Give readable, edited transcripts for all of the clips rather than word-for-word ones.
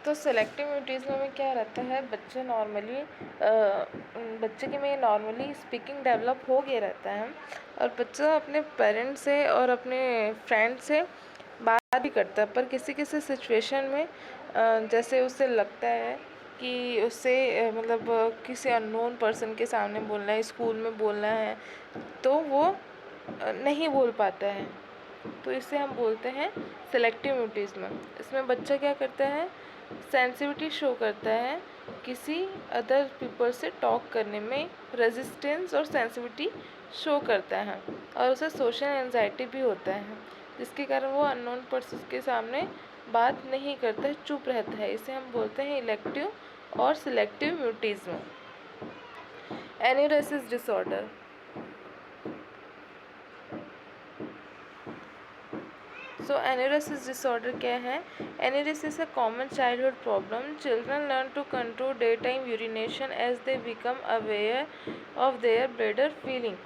तो selective mutation में क्या रहता है, बच्चे के में नॉर्मली स्पीकिंग डेवलप हो गया रहता है और बच्चा अपने पेरेंट्स से और अपने फ्रेंड से बात भी करता है, पर किसी किसी सिचुएशन में जैसे उसे लगता है कि उससे किसी अननोन पर्सन के सामने बोलना है, स्कूल में बोलना है, तो वो नहीं बोल पाता है। तो इसे हम बोलते हैं सेलेक्टिव म्यूटिज्म। इसमें बच्चा क्या करता है, सेंसिटिविटी शो करता है, किसी अदर पीपल से टॉक करने में रेजिस्टेंस और सेंसिटिविटी शो करता है, और उसे सोशल एंजाइटी भी होता है, जिसके कारण वो अननोन पर्सन के सामने बात नहीं करता है, चुप रहता है। इसे हम बोलते हैं इलेक्टिव और selective mutism. Enuresis disorder. So enuresis disorder क्या है? एन्यूरेसिस है common childhood problem. Children learn to control daytime urination as they become aware of their bladder feeling.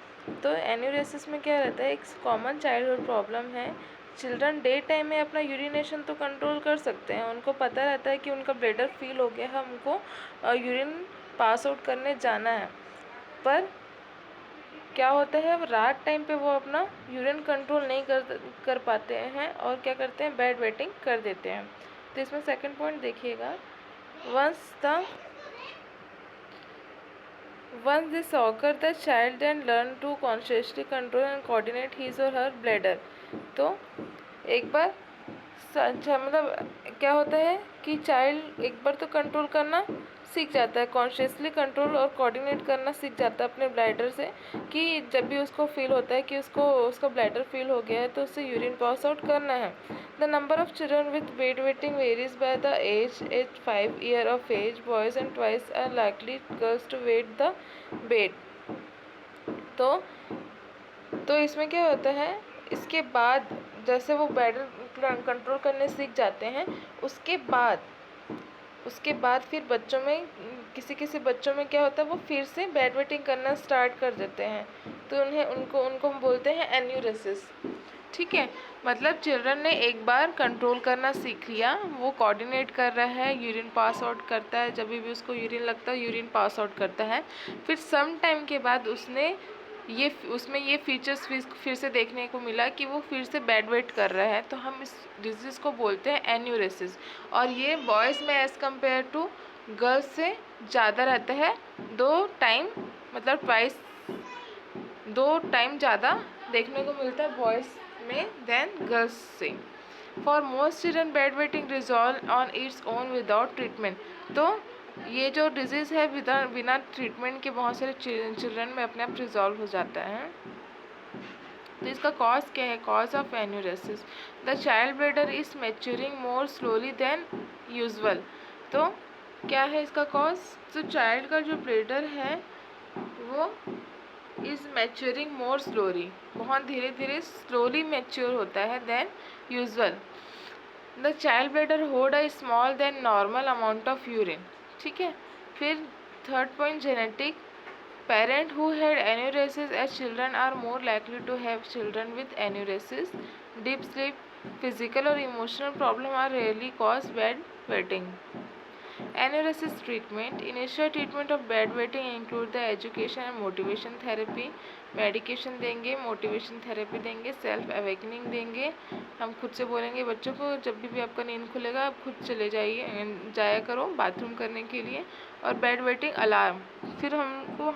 तो एन्यूरेसिस में क्या रहता है, एक कॉमन चाइल्डहुड प्रॉब्लम है। चिल्ड्रन डे टाइम में अपना यूरिनेशन तो कंट्रोल कर सकते हैं, उनको पता रहता है कि उनका ब्लैडर फील हो गया है, हमको यूरिन पास आउट करने जाना है, पर क्या होता है, रात टाइम पे वो अपना यूरिन कंट्रोल नहीं कर पाते हैं और क्या करते हैं, बेड वेटिंग कर देते हैं। तो इसमें सेकंड पॉइंट देखिएगा, once this occur the child then learn to consciously control and coordinate his or her bladder। तो एक बार क्या होता है कि चाइल्ड एक बार तो कंट्रोल करना सीख जाता है, कॉन्शियसली कंट्रोल और कोऑर्डिनेट करना सीख जाता है अपने ब्लैडर से, कि जब भी उसको फील होता है कि उसका ब्लैडर फील हो गया है तो उससे यूरिन पास आउट करना है। The number of children with bed wetting varies by the age 5 years of age. Boys and twice are likely girls to wet the bed. तो इसमें क्या होता है, इसके बाद जैसे वो ब्लैडर कंट्रोल करने सीख जाते हैं, उसके बाद फिर बच्चों में किसी बच्चों में क्या होता है, वो फिर से बेड वेटिंग करना स्टार्ट कर देते हैं, तो उनको हम बोलते हैं एन्यूरेसिस। ठीक है, मतलब चिल्ड्रन ने एक बार कंट्रोल करना सीख लिया, वो कोऑर्डिनेट कर रहा है, यूरिन पास आउट करता है, जब भी उसको यूरिन लगता है यूरिन पास आउट करता है, फिर सम टाइम के बाद उसमें ये फीचर्स फिर से देखने को मिला कि वो फिर से बेड वेट कर रहा है, तो हम इस डिजीज़ को बोलते हैं एन्यूरेसिस। और ये बॉयज़ में एज़ कम्पेयर टू गर्ल्स से ज़्यादा रहता है, 2 टाइम ज़्यादा देखने को मिलता है बॉयज़ में देन गर्ल्स से। For most children bed wetting resolve on its own without treatment. तो ये जो डिजीज़ है बिना ट्रीटमेंट के बहुत सारे चिल्ड्रन में अपने आप रिजॉल्व हो जाता है। तो इसका कॉज क्या है? Cause of enuresis, the child bladder is maturing more slowly than usual. तो क्या है इसका कॉज? तो चाइल्ड का जो ब्लैडर है वो इज मैच्योरिंग मोर स्लोली, बहुत धीरे धीरे स्लोली मैच्योर होता है than usual. The child bladder hold a small than normal amount of urine. ठीक है, फिर third point, genetic. Parents who had enuresis as children are more likely to have children with enuresis. Deep sleep, physical or emotional problem are rarely cause bed wetting. Enuresis treatment. Initial treatment of bed wetting include the education and motivation therapy. Medication देंगे, motivation therapy देंगे, self awakening देंगे। हम खुद से बोलेंगे बच्चों को, जब भी आपका नींद खुलेगा आप खुद चले जाया करो बाथरूम करने के लिए। और बेड वेटिंग अलार्म, फिर हमको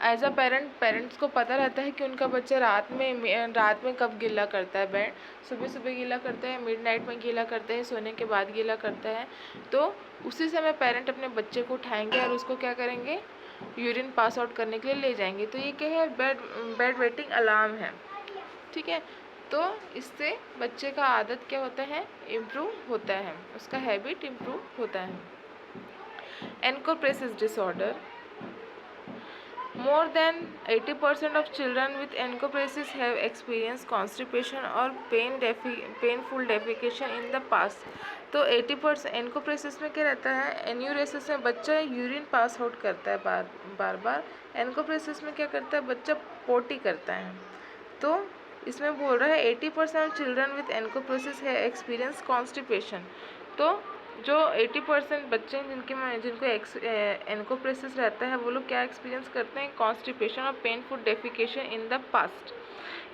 एज अ पेरेंट्स को पता रहता है कि उनका बच्चा रात में कब गीला करता है बेड, सुबह गीला करता है, मिडनाइट में गीला करता है, सोने के बाद गीला करता है। तो उसी समय पेरेंट अपने बच्चे को उठाएंगे और उसको क्या करेंगे, यूरिन पास आउट करने के लिए ले जाएंगे। तो ये क्या है, बेड वेटिंग अलार्म है। ठीक है, तो इससे बच्चे का आदत क्या होता है, इम्प्रूव होता है, उसका हैबिट इम्प्रूव होता है। एनकोप्रेसिस disorder. More than 80% of children with encopresis have experienced constipation or painful defecation in the past। तो 80% एनकोप्रेसिस में क्या रहता है, एन्यूरेसिस में बच्चा यूरिन पास आउट करता है बार। एनकोप्रेसिस में क्या करता है, बच्चा पोटी करता है। तो इसमें बोल रहा है 80% चिल्ड्रन विथ एनकोप्रेसिस है एक्सपीरियंस कॉन्स्टिपेशन। तो जो 80% बच्चे हैं जिनको एनकोप्रेसिस रहता है, वो लोग क्या एक्सपीरियंस करते हैं? कॉन्स्टिपेशन और painful defecation in the past.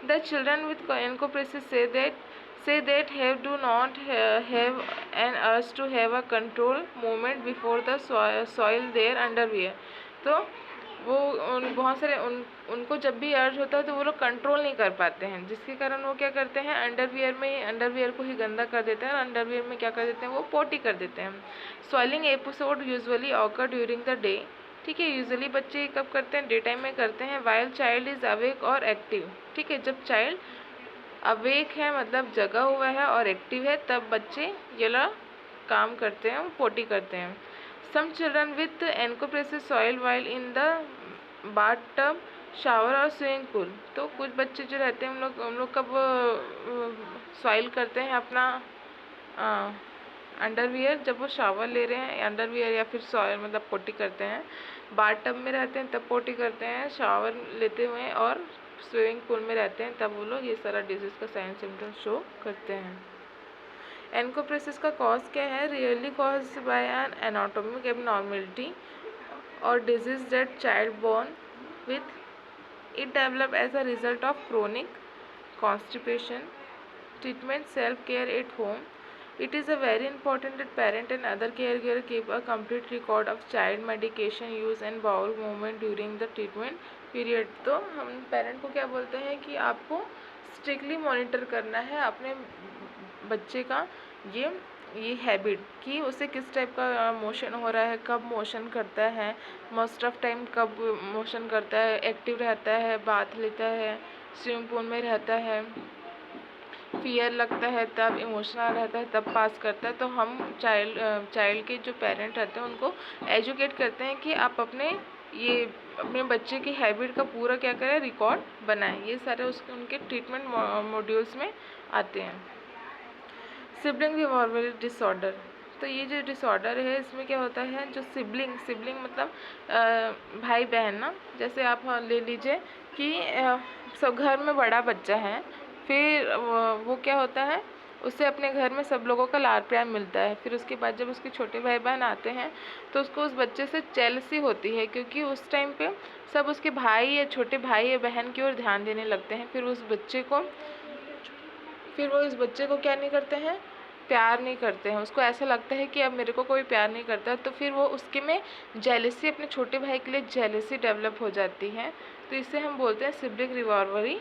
The children with encopresis say that have do not have an urge to have a control movement before the soil their underwear. तो वो बहुत सारे उनको जब भी अर्ज होता है तो वो लोग कंट्रोल नहीं कर पाते हैं, जिसके कारण वो क्या करते हैं? अंडरवियर को ही गंदा कर देते हैं और अंडरवियर में क्या कर देते हैं? वो पोटी कर देते हैं. Soiling episode usually occur during the day. ठीक है, यूजुअली बच्चे कब करते हैं? डे टाइम में करते हैं. वाइल चाइल्ड इज अवेक और एक्टिव. ठीक है, जब चाइल्ड अवेक है मतलब जगा हुआ है और एक्टिव है, तब बच्चे ये लोग काम करते हैं, पोटी करते हैं. Some children with encopresis soil while in the bath tub, shower और स्विमिंग पूल. तो कुछ बच्चे जो रहते हैं हम लोग कब सॉइल करते हैं अपना अंडरवियर? जब वो शावर ले रहे हैं अंडरवियर या फिर सॉइल मतलब पोटी करते हैं. बाथ टब में रहते हैं तब पोटी करते हैं, शावर लेते हुए और स्विमिंग पूल में रहते हैं तब वो लोग ये सारा डिजीज़ का साइन सिम्टम्स शो करते हैं. एनकोप्रेसिस का कॉज क्या है? Rarely caused by an anatomic abnormality और disease that child born with. It develop as a result of chronic constipation. Treatment self care at home. It is a very important that parent and other caregiver keep a complete record of child medication use and bowel movement during the treatment period. तो हम parent को क्या बोलते हैं कि आपको strictly monitor करना है अपने बच्चे का ये हैबिट कि उसे किस टाइप का मोशन हो रहा है, कब मोशन करता है, मोस्ट ऑफ टाइम कब मोशन करता है, एक्टिव रहता है, बाथ लेता है, स्विमिंग पूल में रहता है, फियर लगता है तब, इमोशनल रहता है तब पास करता है. तो हम चाइल्ड के जो पेरेंट रहते हैं उनको एजुकेट करते हैं कि आप अपने बच्चे की हैबिट का पूरा क्या करें? रिकॉर्ड बनाएं. ये सारे उनके ट्रीटमेंट मॉड्यूल्स में आते हैं. Sibling revolver disorder. तो ये जो डिसऑर्डर है इसमें क्या होता है? जो सिबलिंग मतलब भाई बहन ना. जैसे आप ले लीजिए कि सब घर में बड़ा बच्चा है, फिर वो क्या होता है? उससे अपने घर में सब लोगों का लाड प्यार मिलता है. फिर उसके बाद जब उसके छोटे भाई बहन आते हैं तो उसको उस बच्चे से जेलसी होती है, क्योंकि उस टाइम पे सब उसके भाई या छोटे भाई या बहन की ओर ध्यान देने लगते हैं. फिर वो इस बच्चे को क्या नहीं करते हैं? प्यार नहीं करते हैं. उसको ऐसा लगता है कि अब मेरे को कोई प्यार नहीं करता, तो फिर वो उसके में जेलसी, अपने छोटे भाई के लिए जेलसी डेवलप हो जाती है. तो इसे हम बोलते हैं सिबलिंग रिवॉल्वरी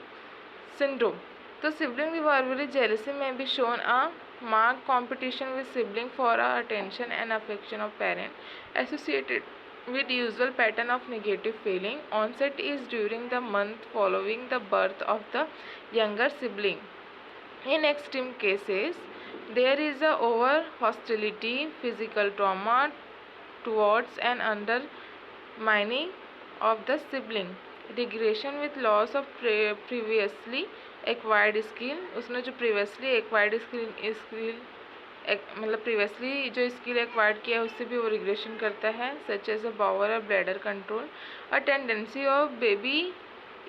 सिंड्रोम. तो सिबलिंग रिवॉल्वरी जेलसी में भी shown a marked competition with sibling for attention and affection of parent associated with usual pattern of negative feeling. Onset is during the month following the birth of the younger sibling. In extreme cases, there is a over hostility, physical trauma towards an undermining of the sibling, regression with loss of previously acquired skill. उसने जो previously acquired skill मतलब previously जो skill acquired किया है उससे भी वो regression करता है, सच एज अ बाउल और bladder control. A tendency of baby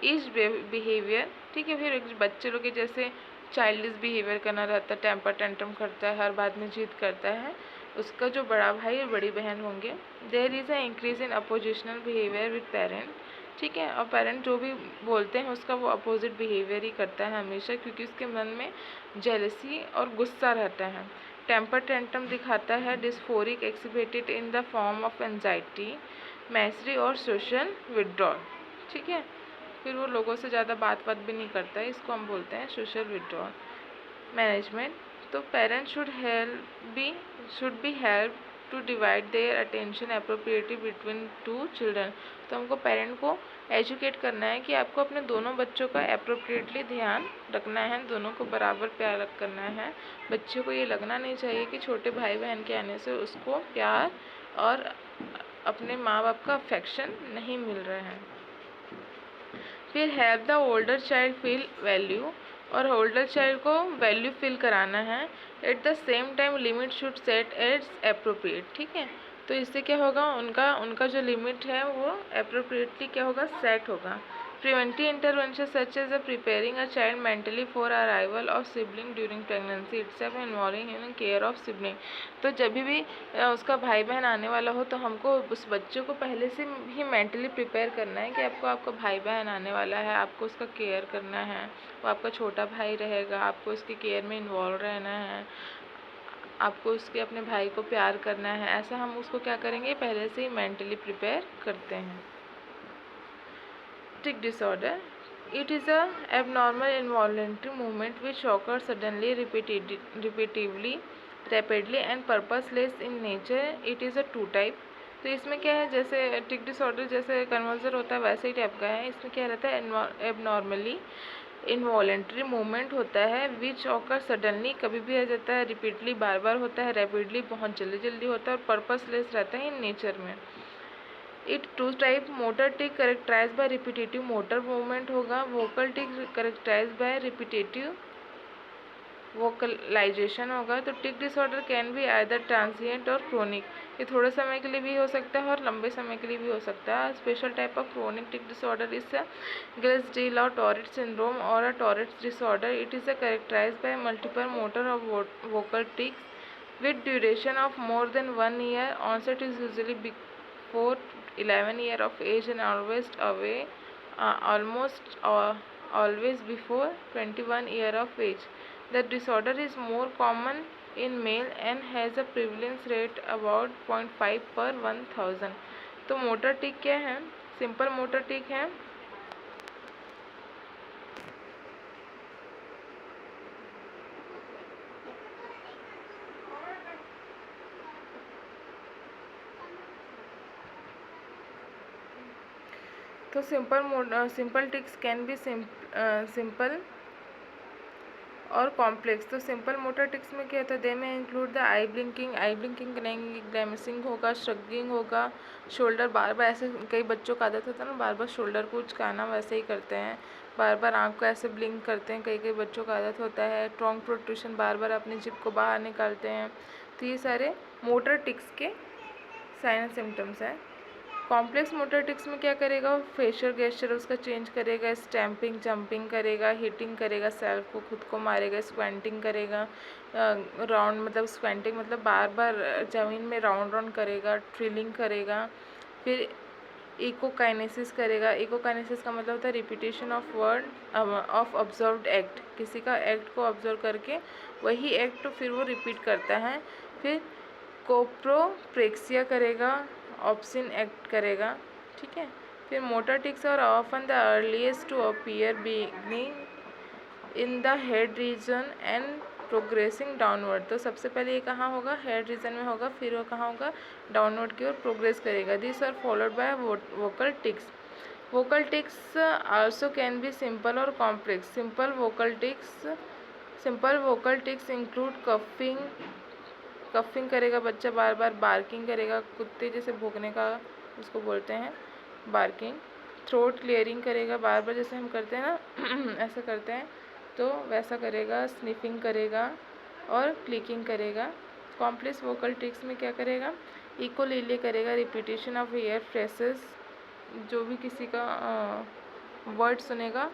is behaviour. ठीक है, फिर बच्चे लोग के जैसे चाइल्डिश बिहेवियर करना रहता है, टेम्पर टेंट्रम करता है, हर बात में जिद करता है. उसका जो बड़ा भाई और बड़ी बहन होंगे. There is a increase in oppositional behaviour with parent. ठीक है, और पेरेंट जो भी बोलते हैं उसका वो अपोजिट बिहेवियर ही करता है हमेशा, क्योंकि उसके मन में जेलसी और गुस्सा रहता है. टेम्पर टेंट्रम दिखाता है. Dysphoric exhibited in the form of anxiety, misery और सोशल विड्रॉल. ठीक है, फिर वो लोगों से ज़्यादा बात भी नहीं करता है. इसको हम बोलते हैं सोशल विड्रॉल. मैनेजमेंट. तो parents should be help to divide their attention appropriately between two children. तो हमको पेरेंट को एजुकेट करना है कि आपको अपने दोनों बच्चों का अप्रोप्रिएटली ध्यान रखना है, दोनों को बराबर प्यार करना है. बच्चे को ये लगना नहीं चाहिए कि छोटे भाई बहन के आने से उसको प्यार और अपने माँ बाप का अफेक्शन नहीं मिल रहा है. फिर help the older child feel value. और ओल्डर चाइल्ड को वैल्यू फील कराना है. At the same time limit should set as appropriate. ठीक है, तो इससे क्या होगा? उनका जो लिमिट है वो अप्रोप्रिएटली क्या होगा? सेट होगा. Preventive intervention such as preparing a child mentally for arrival of sibling during pregnancy itself involving in care of sibling। तो जब भी उसका भाई बहन आने वाला हो तो हमको उस बच्चे को पहले से ही मेंटली प्रिपेयर करना है कि आपको आपका भाई बहन आने वाला है, आपको उसका केयर करना है, वो आपका छोटा भाई रहेगा, आपको उसकी केयर में इन्वॉल्व रहना है, आपको उसके अपने भाई को प्यार करना है। ऐसा हम उसको क्या करेंगे, पहले से ही मेंटली प्रिपेयर करते हैं। Tic disorder. It is a abnormal involuntary movement which occurs suddenly, repeatedly, rapidly and purposeless in nature. It is a two type. तो इसमें क्या है, जैसे टिक डिसऑर्डर जैसे कन्वर्जन होता है वैसे ही टाइप का है। इसमें क्या रहता है, एबनॉर्मली इनवॉलेंट्री मूवमेंट होता है, विच ऑकर सडनली कभी भी आ जाता है, रिपीटली बार बार होता है, रैपिडली बहुत जल्दी जल्दी होता है और पर्पसलेस रहता है इन नेचर में। It two type, motor tic characterize by repetitive motor movement होगा, vocal tic characterize by repetitive vocalisation होगा। तो tic disorder can be either transient और क्रोनिक, ये थोड़े समय के लिए भी हो सकता है और लंबे समय के लिए भी हो सकता है। Special type of chronic tic disorder is Gilles de और टॉरेट सिंड्रोम और a Tourette disorder. It is characterize by multiple motor और vocal tics with duration of more than 1 year. Onset is usually before 11 years of age and almost always before 21 years of age. The disorder is more common in male and has a prevalence rate about 0.5 per 1000। तो motor टिक क्या है, simple motor tic है तो simple tics can be simple और complex. तो simple motor tics में क्या होता है, दे में इंक्लूड द आई ब्लिंकिंग करेंगे, ग्लैमसिंग होगा, श्रगिंग होगा, शोल्डर बार बार ऐसे, कई बच्चों का आदत होता है ना बार बार शोल्डर को उचकाना, वैसे ही करते हैं, बार बार आँख को ऐसे ब्लिंक करते हैं, कई बच्चों का आदत होता है, ट्रंक प्रोट्रूशन, बार बार अपनी जिप को बाहर निकालते हैं। तो ये सारे मोटर टिक्स के साइन एंड सिम्टम्स हैं। कॉम्प्लेक्स मोटर टिक्स में क्या करेगा, फेशियल गेस्चर उसका चेंज करेगा, स्टैम्पिंग, जंपिंग करेगा, हिटिंग करेगा, सेल्फ को खुद को मारेगा, स्क्वेंटिंग करेगा, राउंड मतलब स्क्वेंटिंग मतलब बार बार ज़मीन में राउंड करेगा, ट्रिलिंग करेगा, फिर इकोकाइनेसिस करेगा। इकोकाइनेसिस का मतलब होता है repetition of word of observed act, किसी का एक्ट को ऑब्जर्व करके वही एक्ट फिर वो रिपीट करता है। फिर कोप्रोप्रेक्सिया करेगा, ऑब्सिन एक्ट करेगा, ठीक है। फिर motor tics are often the earliest to appear beginning in the head region and progressing downward. तो सबसे पहले ये कहाँ होगा, हेड रीजन में होगा, फिर वो कहाँ होगा, डाउनवर्ड की ओर प्रोग्रेस करेगा। This are followed by vocal tics. Vocal tics also can be simple और complex. Simple vocal tics include coughing करेगा बच्चा, बार बार बार्किंग करेगा, कुत्ते जैसे भौंकने का उसको बोलते हैं बार्किंग। थ्रोट क्लियरिंग करेगा, बार बार जैसे हम करते हैं ना ऐसा करते हैं तो वैसा करेगा, स्निफिंग करेगा और क्लिकिंग करेगा। कॉम्प्लेक्स वोकल टिक्स में क्या करेगा, इकोलेलिया करेगा, रिपीटेशन ऑफ हेयर फ्रेसेस, जो भी किसी का वर्ड सुनेगा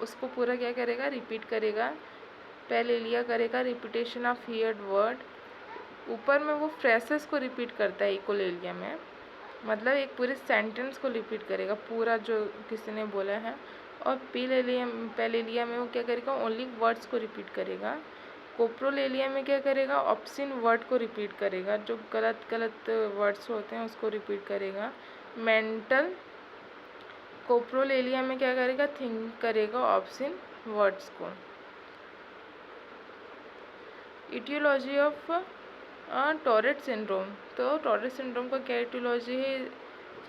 उसको पूरा क्या करेगा, रिपीट करेगा। पैलेलिया करेगा, रिपीटेशन ऑफ हियर्ड वर्ड, ऊपर में वो फ्रेसेस को रिपीट करता है इकोलेलिया में, मतलब एक पूरे सेंटेंस को रिपीट करेगा पूरा जो किसी ने बोला है। और पैलेलिया में वो क्या करेगा, ओनली वर्ड्स को रिपीट करेगा। कोप्रोलेलिया में क्या करेगा, ऑप्सिन वर्ड को रिपीट करेगा, जो गलत वर्ड्स होते हैं उसको रिपीट करेगा। मेंटल कोप्रोलेलिया में क्या करेगा, थिंक करेगा ऑप्सिन वर्ड्स को। Aetiology of Tourette syndrome. तो टॉरेट सिंड्रोम का क्या इटियोलॉजी है,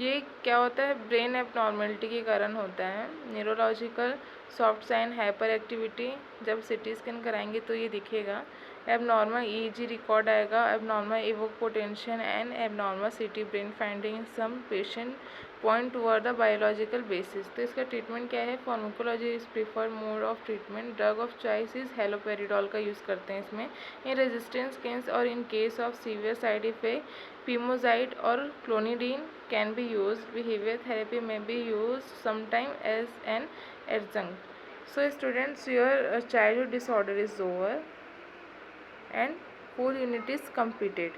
ये क्या होता है, ब्रेन एबनॉर्मेलिटी के कारण होता है। Neurological soft sign hyperactivity, जब सिटी स्कैन कराएंगे तो ये दिखेगा। एबनॉर्मल ईईजी रिकॉर्ड आएगा, abnormal evoke potential and abnormal CT brain finding in some patient point toward the biological basis. तो इसका ट्रीटमेंट क्या है? Pharmacology is preferred mode of treatment. Drug of choice is haloperidol का use करते हैं इसमें। In resistance case और in case of severe side effect pimozide और clonidine can be use. Behaviour therapy में be use sometime as an adjunct. So students, your childhood disorder is over and 4 unit is completed.